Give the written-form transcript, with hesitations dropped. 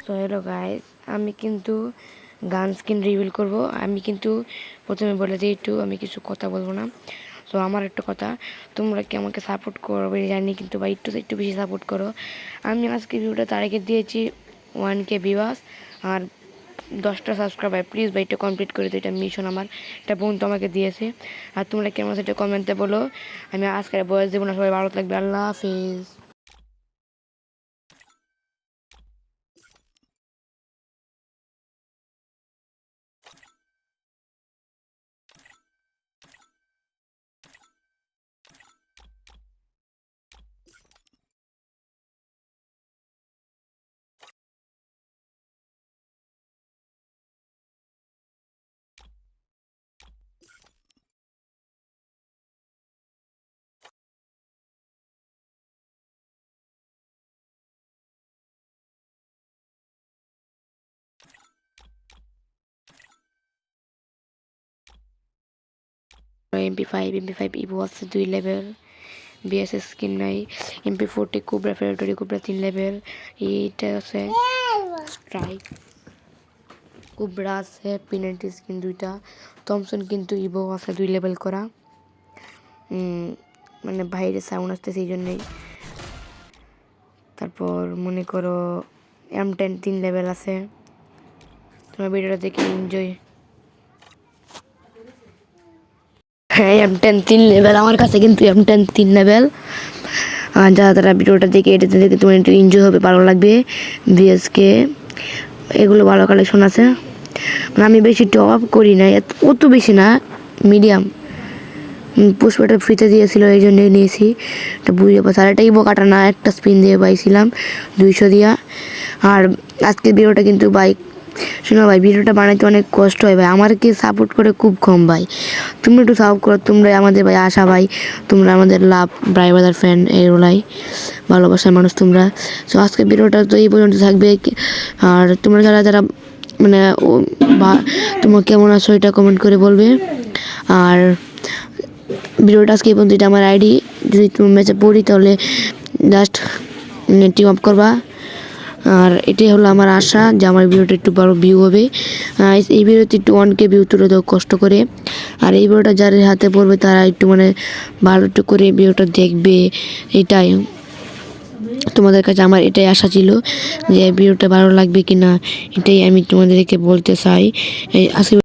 So hello guys, আমি কিন্তু গান স্কিন রিভিল করব। আমি কিন্তু প্রথমে বলে দিই একটু, আমি কিছু কথা বলবো না। সো আমার একটা কথা, তোমরা কি আমাকে সাপোর্ট করবে জানি, কিন্তু ভাই একটু একটু বেশি সাপোর্ট করো। আমি আজকে ভিডিওটা টার্গেট দিয়েছি 1K ভিউয়ার্স আর 10টা সাবস্ক্রাইবার। প্লিজ ভাই এটা কমপ্লিট করে দিই, এটা মিশন আমার, একটা বন্ধু আমাকে দিয়েছে। আর তোমরা কেমন সেটা কমেন্টে বলো। আমি আজকে বয়স দেবো না, সবাই ভালো থাকবে, আল্লাহ হাফিজ। MP5 ইভো আছে 2 লেভেল, বিএসএস স্কিন নাই, MP40 কুবরা ফেরেটরি কুবরা 3 লেভেল, এইটা আছে স্ট্রাইক কুবরা আছে, পিনাল্টি স্কিন 2টা, থমসন কিন্তু ইভো আছে 2 লেভেল করা। মানে বাইরে সাউন্ড আসতে সেই জন্যই। তারপর মনে করো M10 3 লেভেল আছে। তোমার ভিডিওটা দেখে এনজয়। হ্যাঁ, M10 3 লেভেল আমার কাছে, কিন্তু M10 3 লেভেল। যারা তারা ভিডিওটা দেখে এটাতে দেখে তোমার একটু এনজয় হবে, ভালো লাগবে। বিএসকে এগুলো ভালো কালেকশন আছে। মানে আমি বেশি টপ আপ করি না, অত বেশি না, মিডিয়াম। পুষ্পটা ফ্রিতে দিয়েছিল, এই জন্যই নিয়েছি। এটা বুঝে পাচ্ছি। আর এটা ইভো কাটা না, একটা স্পিন দিয়ে পাইছিলাম 200 দিয়া। আর আজকের ভিডিওটা কিন্তু বাইক, শোনো ভাই, ভিডিওটা বানাইতে অনেক কষ্ট হয় ভাই, আমারকে সাপোর্ট করে খুব কম ভাই। তোমরা একটু সাপোর্ট করো, তোমরা আমাদের ভাই আশা ভাই, তোমরা আমাদের লাভ ব্রাইভার ফ্যান, এগুলাই ভালোবাসার মানুষ তোমরা। সো আজকের ভিডিওটা তো এই পর্যন্ত থাকবে। আর তোমরা যারা যারা মানে তোমরা কেমন আছো এটা কমেন্ট করে বলবে। আর ভিডিওটা আজকে এই পর্যন্ত। এটা আমার আইডি, যদি তুমি ম্যাচে পড়ি তাহলে জাস্ট টিম আপ করবা। আর এটাই হলো আমার আশা যে আমার ভিডিওটা একটু বড় ভিউ হবে। এই ভিডিওতে একটু 1K ভিউ তুলে দাও কষ্ট করে। আর এই ভিডিওটা যার হাতে পড়বে তারা একটু মানে ভালো একটু করে ভিডিওটা দেখবে, এটাই তোমাদের কাছে আমার এটাই আশা ছিল, যে ভিডিওটা ভালো লাগবে কি না এটাই আমি তোমাদেরকে বলতে চাই। আজকে